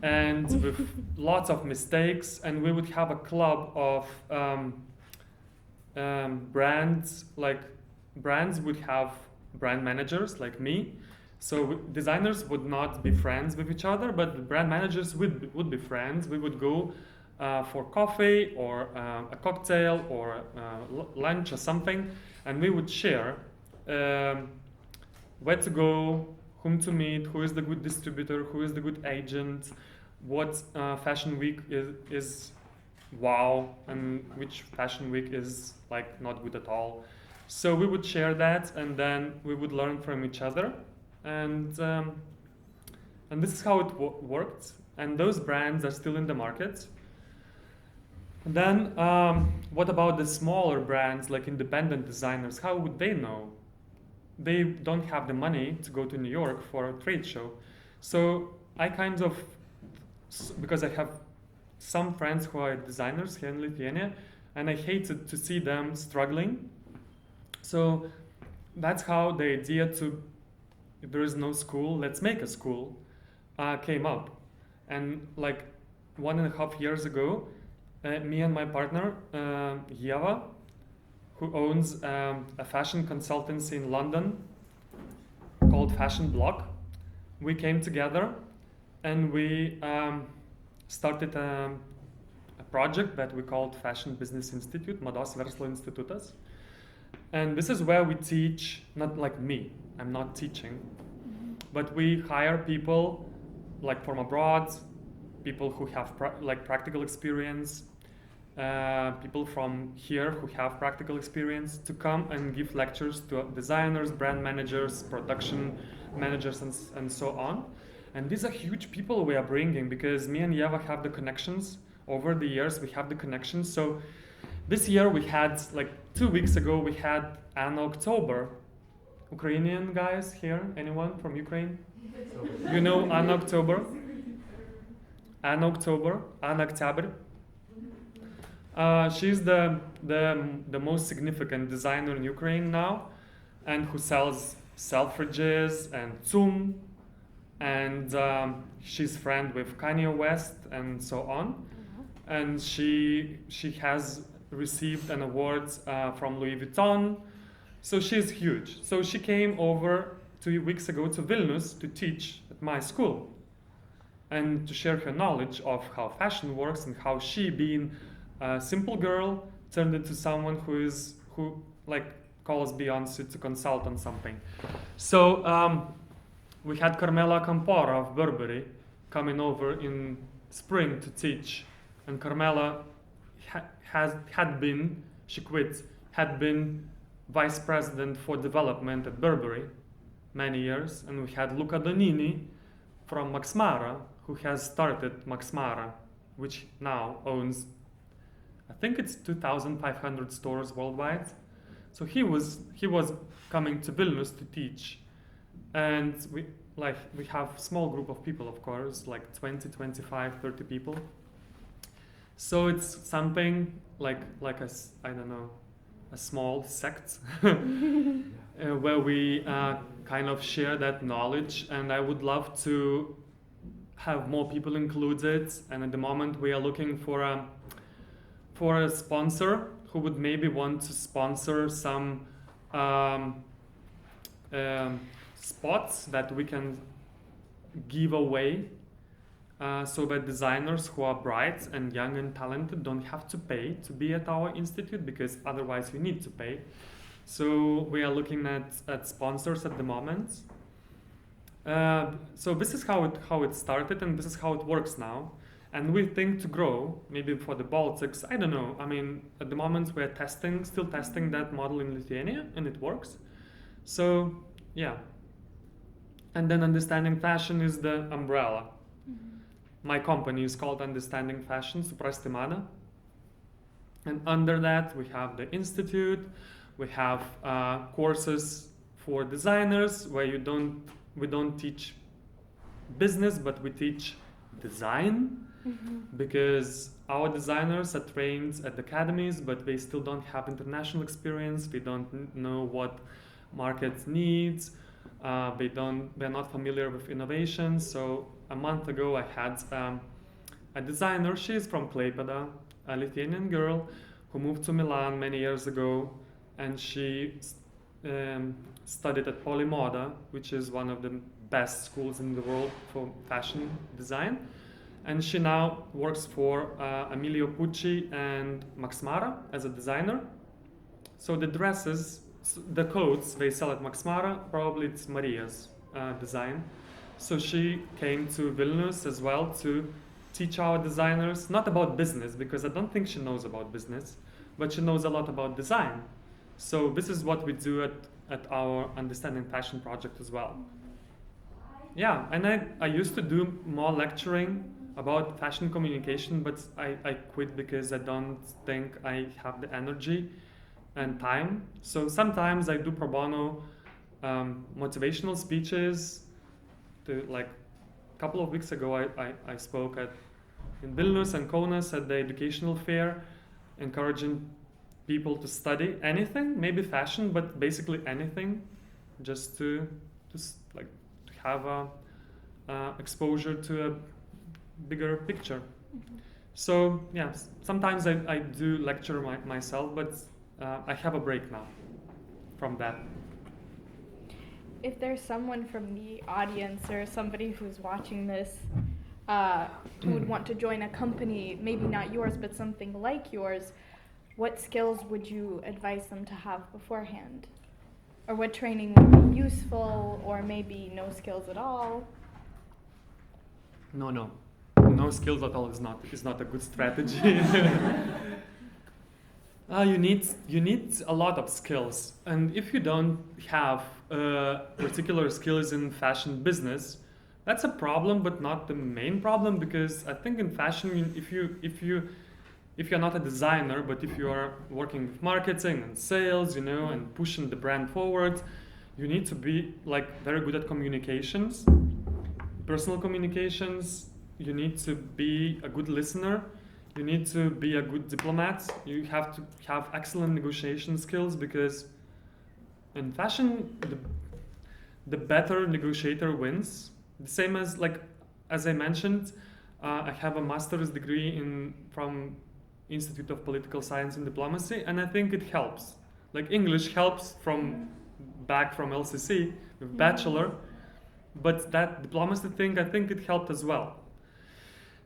S3: and with lots of mistakes. And we would have a club of brands. Like brands would have brand managers like me. So designers would not be friends with each other, but the brand managers would be friends. We would go for coffee or a cocktail or lunch or something, and we would share where to go, whom to meet, who is the good distributor, who is the good agent, what fashion week is wow, and which fashion week is like not good at all. So we would share that, and then we would learn from each other, and this is how it worked. And those brands are still in the market. And then what about the smaller brands, like independent designers? How would they know? They don't have the money to go to New York for a trade show. So I kind of, because I have some friends who are designers here in Lithuania, and I hated to see them struggling. So that's how the idea to, if there is no school, let's make a school, came up. And like 1.5 years ago, me and my partner, Yeva, who owns a fashion consultancy in London called Fashion Block, we came together and we started a project that we called Fashion Business Institute, Mados Verslo Institutas. And this is where we teach, not like me, I'm not teaching, but we hire people like from abroad, people who have practical experience, people from here who have practical experience to come and give lectures to designers, brand managers, production managers, and so on. And these are huge people we are bringing, because me and Yeva have the connections. Over the years, we have the connections. So this year we had, like 2 weeks ago, we had an October. Ukrainian guys here? Anyone from Ukraine? You know An October? An October, An October. She's the most significant designer in Ukraine now, and who sells Selfridges and Zoom, and she's friend with Kanye West and so on. And she has received an award from Louis Vuitton, so she's huge. So she came over 2 weeks ago to Vilnius to teach at my school and to share her knowledge of how fashion works and how she, being a simple girl, turned into someone who like calls Beyonce to consult on something. So we had Carmela Campora of Burberry coming over in spring to teach, and Carmela had been vice president for development at Burberry many years, and we had Luca Donini from Max Mara, who has started Max Mara, which now owns, I think it's 2,500 stores worldwide. So he was coming to Vilnius to teach, and we have small group of people, of course, like 20, 25, 30 people. So it's something like a small sect where we kind of share that knowledge, and I would love to have more people included. And at the moment we are looking for a sponsor who would maybe want to sponsor some spots that we can give away, so that designers who are bright and young and talented don't have to pay to be at our institute, because otherwise you need to pay. So we are looking at sponsors at the moment. So this is how it started, and this is how it works now. And we think to grow, maybe for the Baltics, I don't know. I mean, at the moment we're still testing that model in Lithuania, and it works. So, yeah. And then Understanding Fashion is the umbrella. My company is called Understanding Fashion, Suprasti, madą. And under that, we have the institute, we have courses for designers where we don't teach business, but we teach design, because our designers are trained at academies, but they still don't have international experience. They don't know what market needs. They're not familiar with innovation. So a month ago, I had a designer. She's from Klaipėda, a Lithuanian girl who moved to Milan many years ago, and she studied at Madą, which is one of the best schools in the world for fashion design. And she now works for Emilio Pucci and Max Mara as a designer. So the dresses, the coats they sell at Max Mara, probably it's Maria's design. So she came to Vilnius as well to teach our designers, not about business, because I don't think she knows about business, but she knows a lot about design. So this is what we do at our Understanding Fashion project as well. Yeah, and I used to do more lecturing about fashion communication, but I quit because I don't think I have the energy and time. So sometimes I do pro bono motivational speeches. Like a couple of weeks ago, I spoke in Vilnius and Kaunas at the educational fair, encouraging people to study anything, maybe fashion, but basically anything, just to have a exposure to a bigger picture. So yeah, sometimes I do lecture myself, but I have a break now from that.
S1: If there's someone from the audience or somebody who's watching this who would want to join a company, maybe not yours, but something like yours, what skills would you advise them to have beforehand? Or what training would be useful, or maybe no skills at all?
S3: No skills at all is not a good strategy. You need a lot of skills, and if you don't have particular skills in fashion business, that's a problem, but not the main problem, because I think in fashion, if you're not a designer, but if you are working with marketing and sales, and pushing the brand forward, you need to be very good at communications, personal communications. You need to be a good listener. You need to be a good diplomat. You have to have excellent negotiation skills, because in fashion, the better negotiator wins. The same as I mentioned, I have a master's degree from Institute of Political Science and Diplomacy, and I think it helps. English helps back from LCC with bachelor, but that diplomacy thing, I think it helped as well.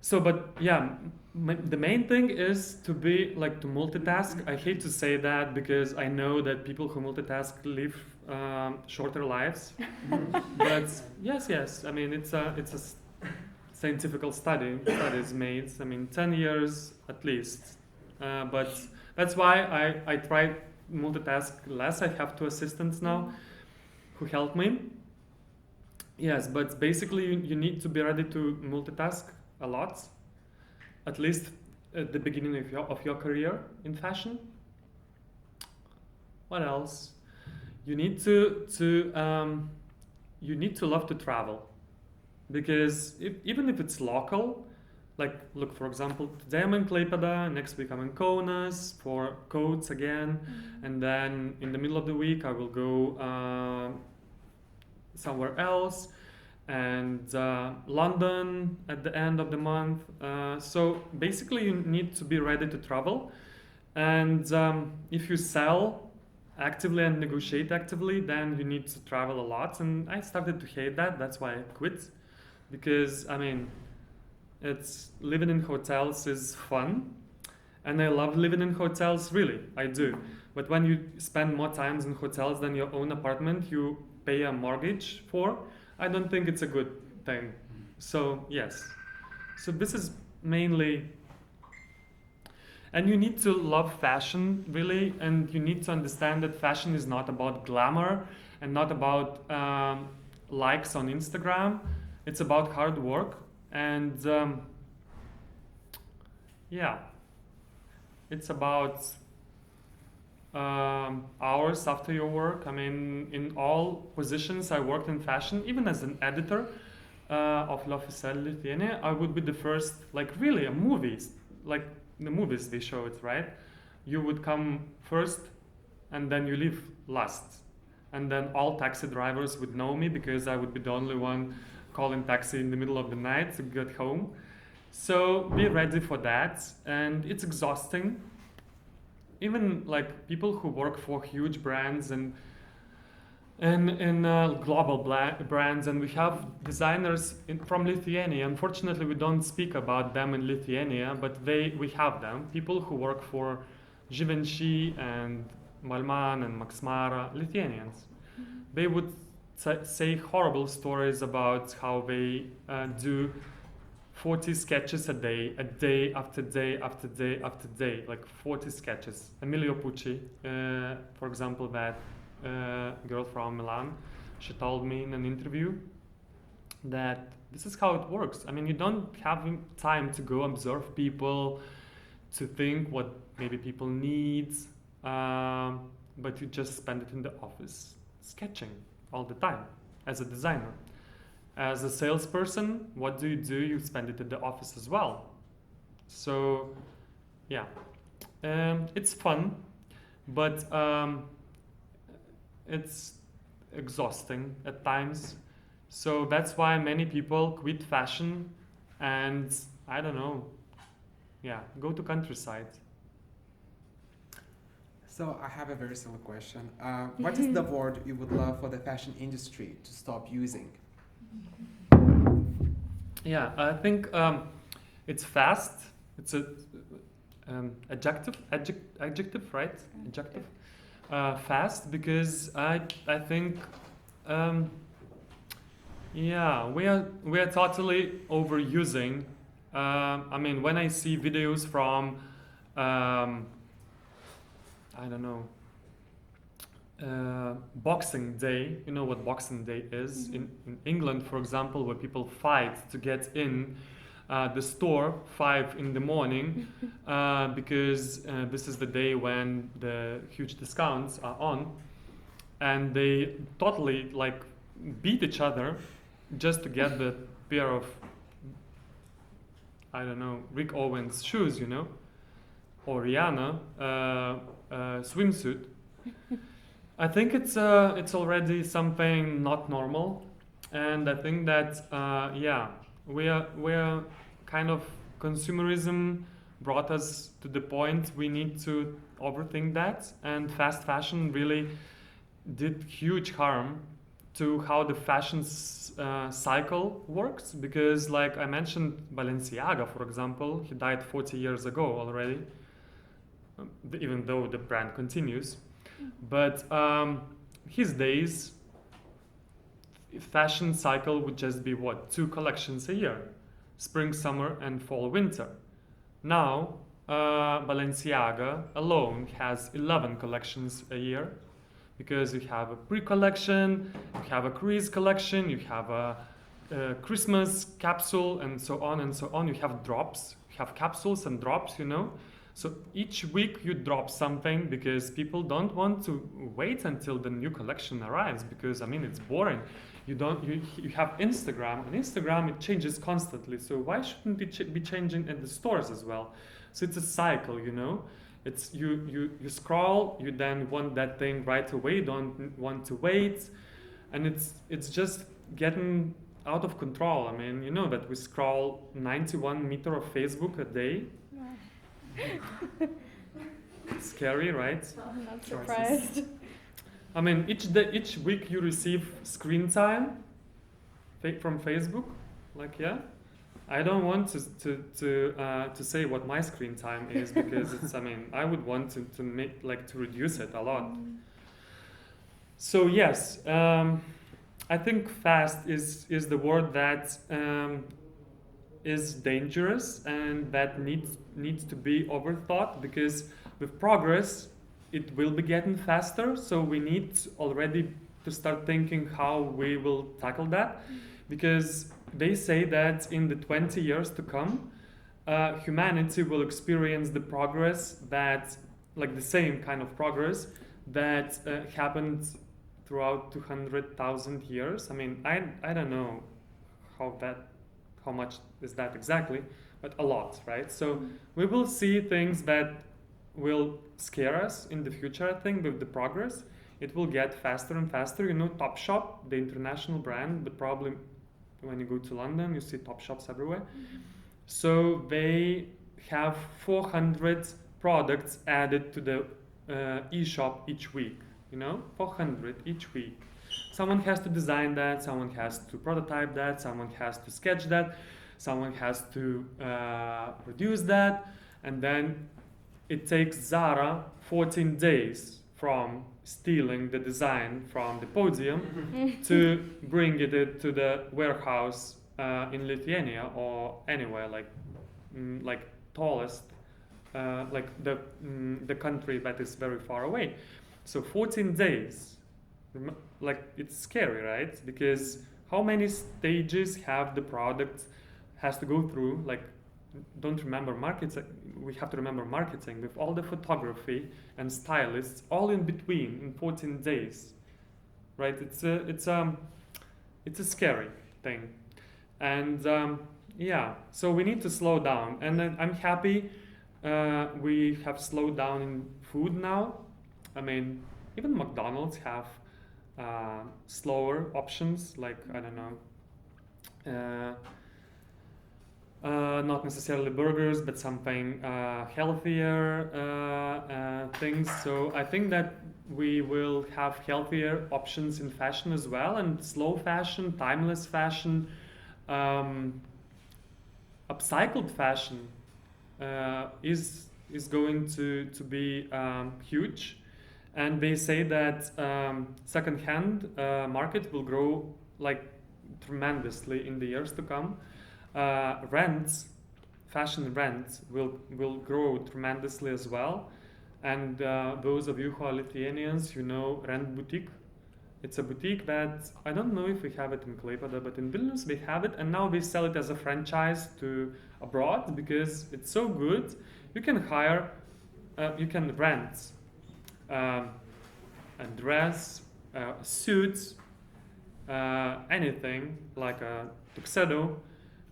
S3: So, but yeah, the main thing is to be to multitask. I hate to say that, because I know that people who multitask live shorter lives. But yes. I mean, it's a scientific studies made. I mean, 10 years at least. But that's why I try multitask less. I have 2 assistants now who help me. Yes, but basically you need to be ready to multitask a lot, at least at the beginning of your career in fashion. What else? You need to love to travel, because even if it's local, look, for example, today I'm in Klaipėda, next week I'm in Kaunas for coats again, and then in the middle of the week I will go somewhere else, and London at the end of the month. So basically you need to be ready to travel, and if you sell actively and negotiate actively, then you need to travel a lot, and I started to hate that. That's why I quit, because I mean, it's living in hotels is fun, and I love living in hotels, really, I do. But when you spend more times in hotels than your own apartment you pay a mortgage for, I don't think it's a good thing. So yes, so this is mainly, and you need to love fashion really, and you need to understand that fashion is not about glamour and not about likes on Instagram. It's about hard work, and yeah, it's about hours after your work. I mean, in all positions I worked in fashion, even as an editor of L'Officiel Lithuania, I would be the first, like really a movies, like the movies they show it, right? You would come first and then you leave last. And then all taxi drivers would know me because I would be the only one calling taxi in the middle of the night to get home. So be ready for that, and it's exhausting. Even like people who work for huge brands and global brands, and we have designers from Lithuania. Unfortunately, we don't speak about them in Lithuania, but we have them. People who work for Givenchy and Malman and Max Mara, Lithuanians. They would say horrible stories about how they do 40 sketches a day after day after day after day, like 40 sketches. Emilio Pucci, for example, that girl from Milan, she told me in an interview that this is how it works. I mean, you don't have time to go observe people, to think what maybe people need, but you just spend it in the office sketching all the time as a designer. As a salesperson, what do? You spend it at the office as well. So, yeah, it's fun, but it's exhausting at times. So that's why many people quit fashion and, I don't know, yeah, go to countryside.
S2: So I have a very silly question. What is the word you would love for the fashion industry to stop using?
S3: Yeah, I think it's fast. It's a adjective, right? Adjective. Fast, because I think yeah, we are totally overusing. I mean, when I see videos from I don't know, Boxing Day. You know what Boxing Day is? In England, for example, where people fight to get in the store 5 in the morning because this is the day when the huge discounts are on, and they totally like beat each other just to get the pair of, I don't know, Rick Owens shoes, you know, or Rihanna swimsuit. I think it's already something not normal, and I think that yeah, we're kind of, consumerism brought us to the point we need to overthink that, and fast fashion really did huge harm to how the fashion cycle works, because like I mentioned, Balenciaga, for example, he died 40 years ago already, even though the brand continues. But his days, fashion cycle would just be what, 2 collections a year, spring, summer, and fall, winter. Now Balenciaga alone has 11 collections a year, because you have a pre-collection, you have a cruise collection, you have a Christmas capsule, and so on and so on. You have drops, you have capsules and drops, you know. So each week you drop something, because people don't want to wait until the new collection arrives, because I mean it's boring. You have Instagram, and Instagram, it changes constantly. So why shouldn't it be changing at the stores as well? So it's a cycle, you know. It's you scroll, you then want that thing right away, don't want to wait, and it's just getting out of control. I mean, you know that we scroll 91 meters of Facebook a day. It's scary, right?
S1: I'm not surprised.
S3: I mean, each week you receive screen time from Facebook. Like, yeah, I don't want to say what my screen time is, because it's, I mean, I would want to make, like, to reduce it a lot. So yes, I think fast is the word that is dangerous and that needs to be overthought, because with progress it will be getting faster, so we need already to start thinking how we will tackle that, because they say that in the 20 years to come, humanity will experience the progress that, like the same kind of progress that happened throughout 200,000 years. I mean, I don't know how much is that exactly, but a lot, right? So we will see things that will scare us in the future, I think, with the progress. It will get faster and faster. You know, Topshop, the international brand, but probably when you go to London, you see Topshops everywhere. So they have 400 products added to the e-shop each week, you know, 400 each week. Someone has to design that, someone has to prototype that, someone has to sketch that, someone has to produce that, and then it takes Zara 14 days from stealing the design from the podium to bring it to the warehouse in Lithuania or anywhere, like tallest, like the country that is very far away. So 14 days, like it's scary, right? Because how many stages have the product has to go through? Like, don't remember marketing. We have to remember marketing with all the photography and stylists all in between in 14 days, right? It's a scary thing, and yeah. So we need to slow down, and I'm happy we have slowed down in food now. I mean, even McDonald's have slower options, like I don't know. Not necessarily burgers, but something healthier things. So I think that we will have healthier options in fashion as well, and slow fashion, timeless fashion, upcycled fashion is going to be huge. And they say that second-hand market will grow like tremendously in the years to come. Fashion rents will grow tremendously as well. And those of you who are Lithuanians, you know Rent Boutique. It's a boutique that, I don't know if we have it in Klaipėda, but in Vilnius we have it, and now we sell it as a franchise to abroad because it's so good. You can hire, you can rent a dress, a suit, anything like a tuxedo,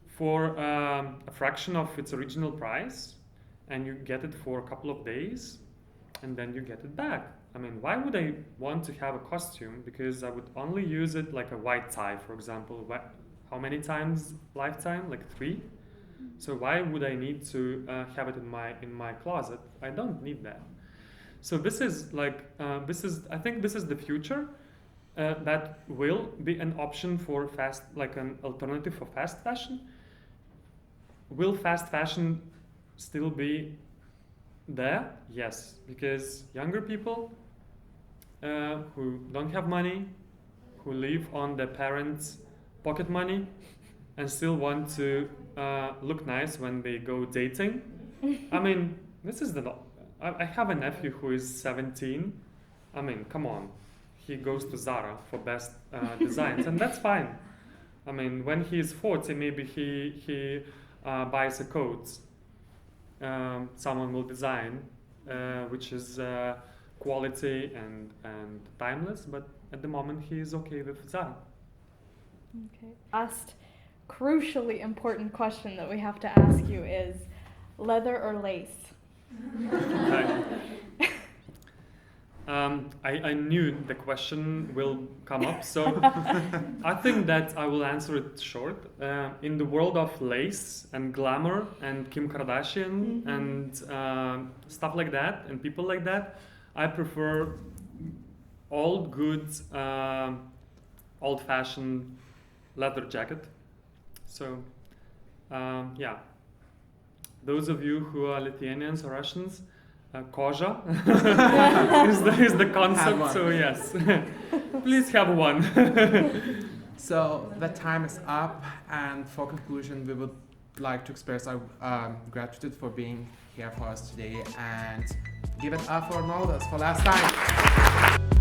S3: for a fraction of its original price, and you get it for a couple of days, and then you get it back. I mean, why would I want to have a costume? Because I would only use it like a white tie, for example. How many times lifetime? Like 3. So why would I need to have it in my closet? I don't need that. So this is like I think this is the future. That will be an option for fast, like an alternative for fast fashion. Will fast fashion still be there? Yes, because younger people who don't have money, who live on their parents' pocket money, and still want to look nice when they go dating. I mean, this is I have a nephew who is 17. I mean, come on. He goes to Zara for best designs, and that's fine. I mean, when he is 40, maybe he buys a coat someone will design, which is quality and timeless, but at the moment he is okay with Zara.
S1: Okay. Last crucially important question that we have to ask you is leather or lace?
S3: Okay. I knew the question will come up, so I think that I will answer it short. In the world of lace and glamour and Kim Kardashian and stuff like that and people like that, I prefer old, good, old-fashioned leather jacket. So, yeah. Those of you who are Lithuanians or Russians, Koja is the concept, so yes. Please have one.
S2: So the time is up, and for conclusion, we would like to express our gratitude for being here for us today, and give it up for Arnoldas for last time.